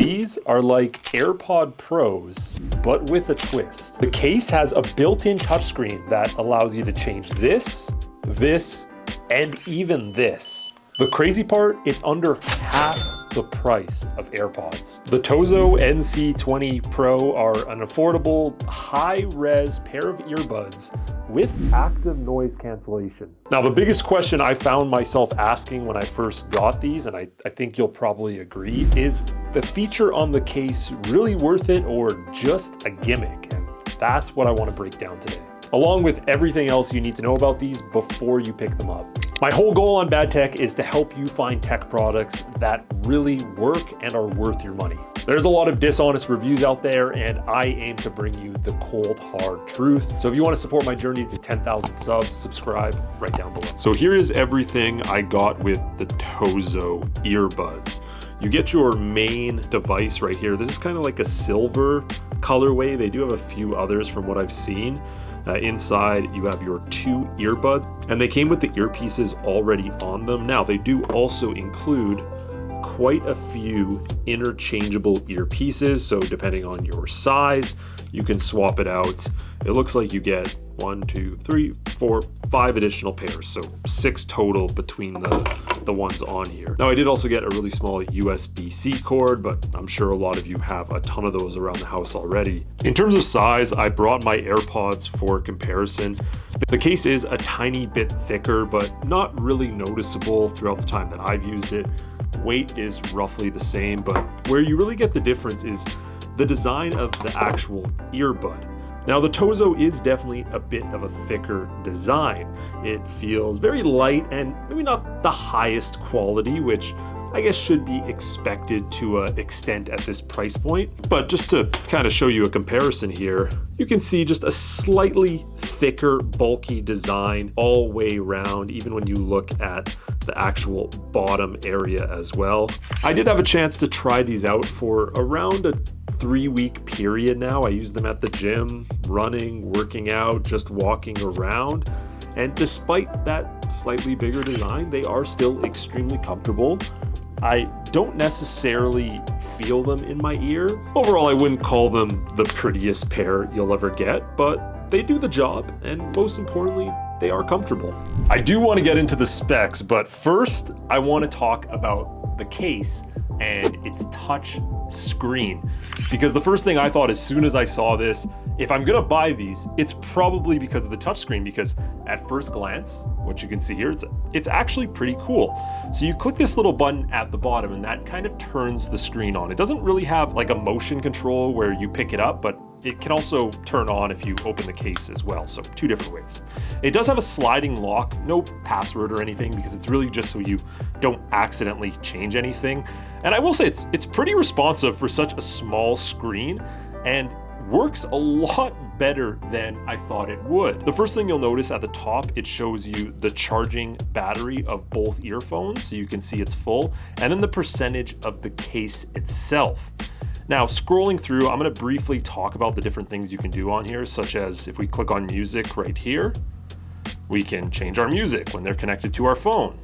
These are like AirPod Pros, but with a twist. The case has a built-in touchscreen that allows you to change this, and even this. The crazy part, it's under half the price of AirPods. The Tozo NC20 Pro are an affordable, high-res pair of earbuds with active noise cancellation. Now, the biggest question I found myself asking when I first got these, and I think you'll probably agree, is the feature on the case really worth it or just a gimmick? And that's what I want to break down today, along with everything else you need to know about these before you pick them up. My whole goal on Bad Tech is to help you find tech products that really work and are worth your money. There's a lot of dishonest reviews out there, and I aim to bring you the cold, hard truth. So if you want to support my journey to 10,000 subs, subscribe right down below. So here is everything I got with the Tozo earbuds. You get your main device right here. This is kind of like a silver colorway. They do have a few others from what I've seen. Inside, you have your two earbuds, and they came with the earpieces already on them. Now, they do also include quite a few interchangeable earpieces, so depending on your size, you can swap it out. It looks like you get 1, 2, 3, 4, 5 additional pairs, so 6 total between the ones on here. Now, I did also get a really small USB-C cord, but I'm sure a lot of you have a ton of those around the house already. In terms of size, I brought my AirPods for comparison. The case is a tiny bit thicker, but not really noticeable throughout the time that I've used it. Weight is roughly the same, but where you really get the difference is the design of the actual earbud. Now, the Tozo is definitely a bit of a thicker design. It feels very light and maybe not the highest quality, which I guess should be expected to an extent at this price point. But just to kind of show you a comparison here, you can see just a slightly thicker, bulky design all way around, even when you look at the actual bottom area as well. I did have a chance to try these out for around a 3-week period now. I use them at the gym, running, working out, just walking around. And despite that slightly bigger design, they are still extremely comfortable. I don't necessarily feel them in my ear. Overall, I wouldn't call them the prettiest pair you'll ever get, but they do the job, and most importantly, they are comfortable. I do want to get into the specs, but first, I want to talk about the case and its touch screen. Because the first thing I thought as soon as I saw this, if I'm gonna buy these, it's probably because of the touchscreen, because at first glance, what you can see here, it's actually pretty cool. So you click this little button at the bottom and that kind of turns the screen on. It doesn't really have like a motion control where you pick it up, but it can also turn on if you open the case as well, so 2 different ways. It does have a sliding lock, no password or anything, because it's really just so you don't accidentally change anything. And I will say it's pretty responsive for such a small screen and works a lot better than I thought it would. The first thing you'll notice at the top, it shows you the charging battery of both earphones, so you can see it's full, and then the percentage of the case itself. Now, scrolling through, I'm gonna briefly talk about the different things you can do on here, such as if we click on music right here, we can change our music when they're connected to our phone.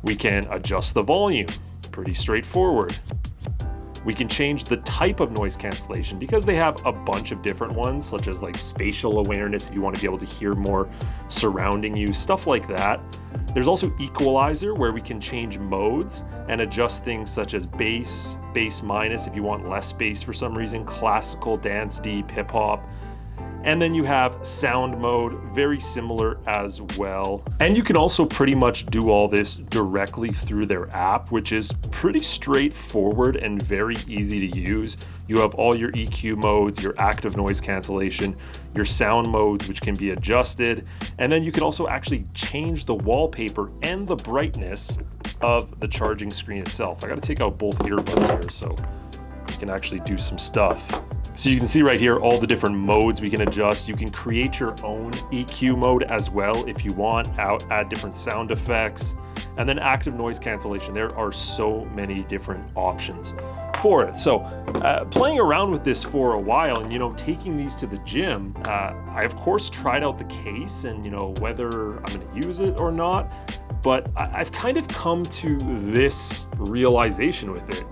We can adjust the volume, pretty straightforward. We can change the type of noise cancellation because they have a bunch of different ones, such as like spatial awareness if you want to be able to hear more surrounding you, stuff like that. There's also equalizer, where we can change modes and adjust things such as bass, bass minus if you want less bass for some reason, classical, dance, deep, hip hop. And then you have sound mode, very similar as well. And you can also pretty much do all this directly through their app, which is pretty straightforward and very easy to use. You have all your EQ modes, your active noise cancellation, your sound modes, which can be adjusted. And then you can also actually change the wallpaper and the brightness of the charging screen itself. I gotta take out both earbuds here so we can actually do some stuff. So you can see right here all the different modes we can adjust. You can create your own EQ mode as well if you want, add different sound effects, and then active noise cancellation. There are so many different options for it. So playing around with this for a while and, taking these to the gym, I of course tried out the case and, whether I'm gonna use it or not, but I've kind of come to this realization with it.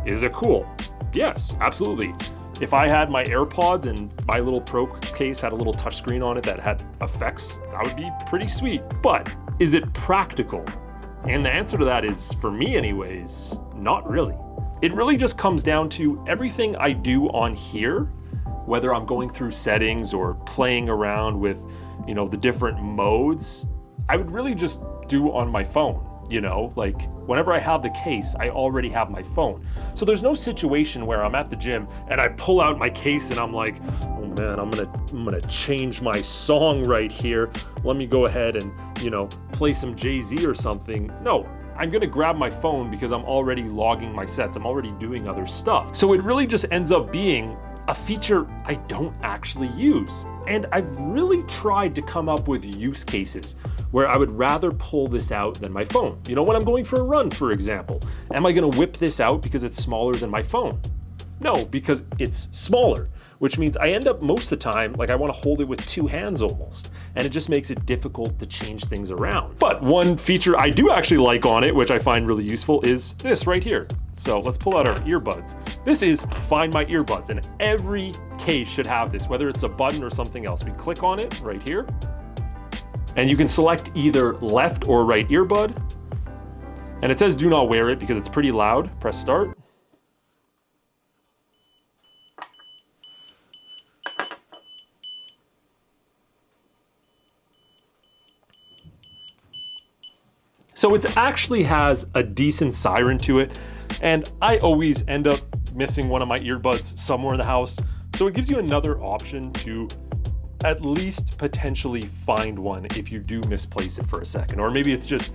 Is it cool? Yes, absolutely. If I had my AirPods and my little Pro case had a little touchscreen on it that had effects, that would be pretty sweet. But is it practical? And the answer to that is, for me anyways, not really. It really just comes down to everything I do on here, whether I'm going through settings or playing around with, the different modes, I would really just do on my phone. Like whenever I have the case, I already have my phone. So there's no situation where I'm at the gym and I pull out my case and I'm like, oh man, I'm gonna change my song right here. Let me go ahead and, play some Jay-Z or something. No, I'm gonna grab my phone because I'm already logging my sets. I'm already doing other stuff. So it really just ends up being a feature I don't actually use. And I've really tried to come up with use cases where I would rather pull this out than my phone. When I'm going for a run, for example, am I gonna whip this out because it's smaller than my phone? No, because it's smaller, which means I end up most of the time, like I wanna hold it with two hands almost, and it just makes it difficult to change things around. But one feature I do actually like on it, which I find really useful, is this right here. So let's pull out our earbuds. This is Find My Earbuds, and every case should have this, whether it's a button or something else. We click on it right here, and you can select either left or right earbud. And it says do not wear it because it's pretty loud. Press start. So it actually has a decent siren to it, and I always end up missing one of my earbuds somewhere in the house. So it gives you another option to at least potentially find one if you do misplace it for a second, or maybe it's just,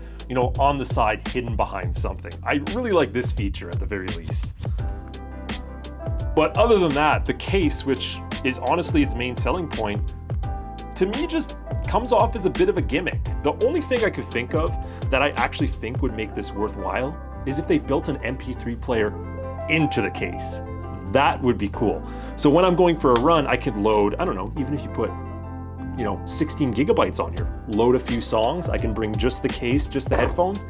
on the side hidden behind something. I really like this feature at the very least. But other than that, the case, which is honestly its main selling point, to me just comes off as a bit of a gimmick. The only thing I could think of that I actually think would make this worthwhile is if they built an MP3 player into the case. That would be cool. So when I'm going for a run, I could load, I don't know, even if you put, 16 gigabytes on here, load a few songs, I can bring just the case, just the headphones,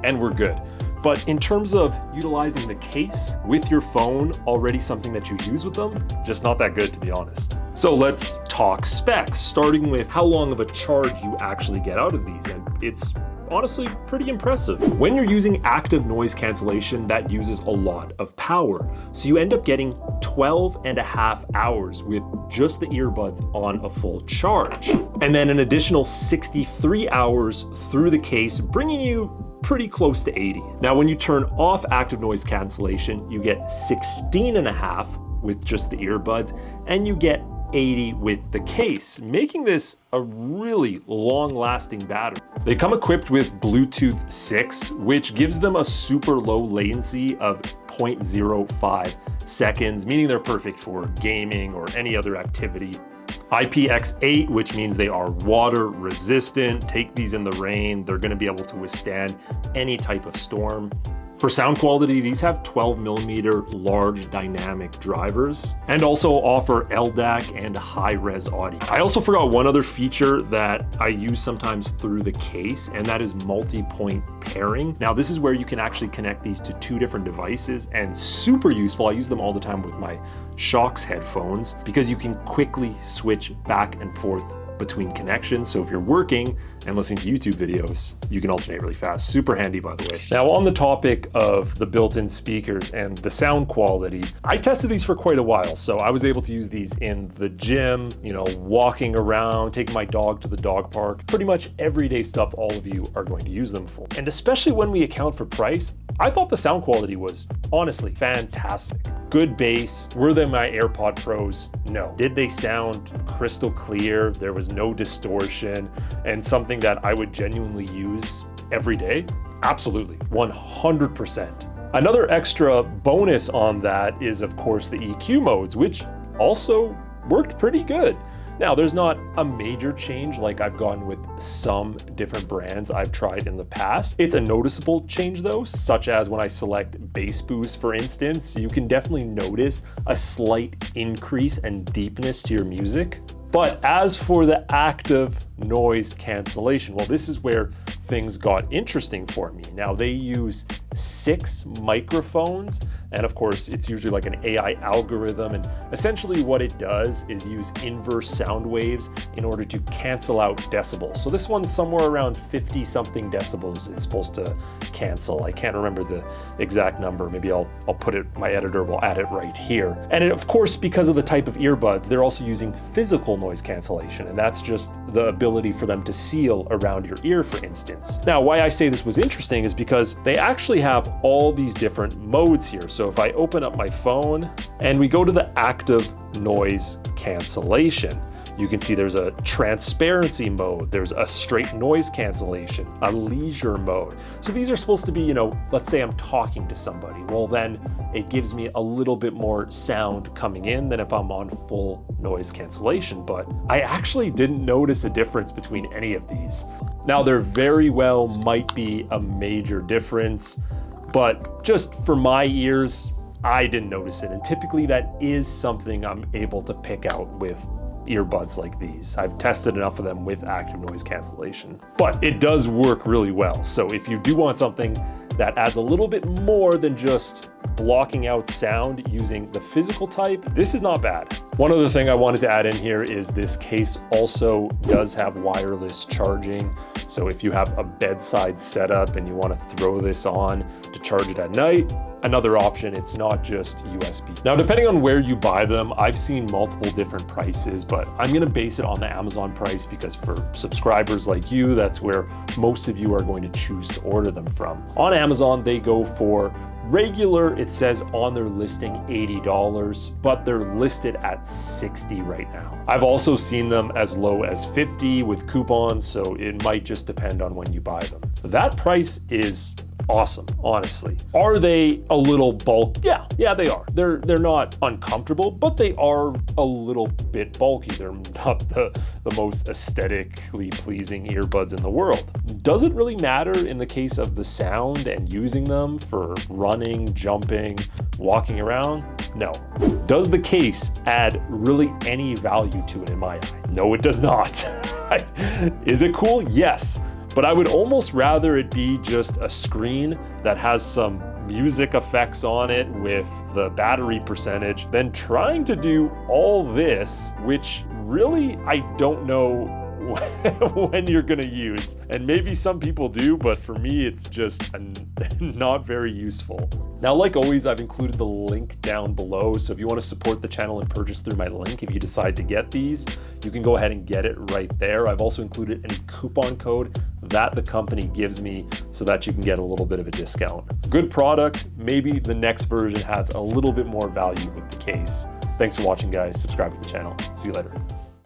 and we're good. But in terms of utilizing the case with your phone, already something that you use with them, just not that good, to be honest. So let's talk specs, starting with how long of a charge you actually get out of these. And it's honestly pretty impressive. When you're using active noise cancellation, that uses a lot of power. So you end up getting 12.5 hours with just the earbuds on a full charge. And then an additional 63 hours through the case, bringing you pretty close to 80. Now, when you turn off active noise cancellation, you get 16.5 with just the earbuds, and you get 80 with the case, making this a really long-lasting battery. They come equipped with Bluetooth 6, which gives them a super low latency of 0.05 seconds, meaning they're perfect for gaming or any other activity. IPX8, which means they are water resistant. Take these in the rain, they're gonna be able to withstand any type of storm. For sound quality, these have 12mm large dynamic drivers and also offer LDAC and high-res audio. I also forgot one other feature that I use sometimes through the case, and that is multi-point pairing. Now, this is where you can actually connect these to two different devices, and super useful. I use them all the time with my Shocks headphones because you can quickly switch back and forth between connections. So if you're working and listening to YouTube videos, you can alternate really fast. Super handy, by the way. Now, on the topic of the built-in speakers and the sound quality, I tested these for quite a while. So I was able to use these in the gym, walking around, taking my dog to the dog park, pretty much everyday stuff all of you are going to use them for. And especially when we account for price, I thought the sound quality was honestly fantastic. Good bass. Were they my AirPod Pros? No. Did they sound crystal clear? There was no distortion, and something that I would genuinely use every day? Absolutely, 100%. Another extra bonus on that is, of course, the EQ modes, which also worked pretty good. Now, there's not a major change like I've gone with some different brands I've tried in the past. It's a noticeable change though, such as when I select bass boost, for instance, you can definitely notice a slight increase and deepness to your music. But as for the active noise cancellation, well, this is where things got interesting for me. Now, they use 6 microphones And of course, it's usually like an AI algorithm. And essentially what it does is use inverse sound waves in order to cancel out decibels. So this one's somewhere around 50 something decibels it's supposed to cancel. I can't remember the exact number. Maybe I'll put it, my editor will add it right here. And of course, because of the type of earbuds, they're also using physical noise cancellation. And that's just the ability for them to seal around your ear, for instance. Now, why I say this was interesting is because they actually have all these different modes here. So if I open up my phone and we go to the active noise cancellation, you can see there's a transparency mode, there's a straight noise cancellation, a leisure mode. So these are supposed to be, you know, let's say I'm talking to somebody. Well, then it gives me a little bit more sound coming in than if I'm on full noise cancellation. But I actually didn't notice a difference between any of these. Now, there very well might be a major difference, but just for my ears, I didn't notice it. And typically that is something I'm able to pick out with earbuds like these. I've tested enough of them with active noise cancellation, but it does work really well. So if you do want something that adds a little bit more than just blocking out sound using the physical type, this is not bad. One other thing I wanted to add in here is this case also does have wireless charging. So if you have a bedside setup and you want to throw this on to charge it at night, another option. It's not just USB. Now, depending on where you buy them, I've seen multiple different prices, but I'm gonna base it on the Amazon price because for subscribers like you, that's where most of you are going to choose to order them from. On Amazon, they go for regular, it says on their listing $80, but they're listed at $60 right now. I've also seen them as low as $50 with coupons, so it might just depend on when you buy them. That price is awesome, honestly. Are they a little bulky? Yeah, they are. They're not uncomfortable, but they are a little bit bulky. They're not the most aesthetically pleasing earbuds in the world. Does it really matter in the case of the sound and using them for running, jumping, walking around? No. Does the case add really any value to it in my eye? No, it does not. Is it cool? Yes. But I would almost rather it be just a screen that has some music effects on it with the battery percentage than trying to do all this, which really I don't know when you're gonna use. And maybe some people do, but for me, it's just not very useful. Now, like always, I've included the link down below. So if you want to support the channel and purchase through my link, if you decide to get these, you can go ahead and get it right there. I've also included any coupon code that the company gives me so that you can get a little bit of a discount. Good product. Maybe the next version has a little bit more value with the case. Thanks for watching, guys. Subscribe to the channel. See you later.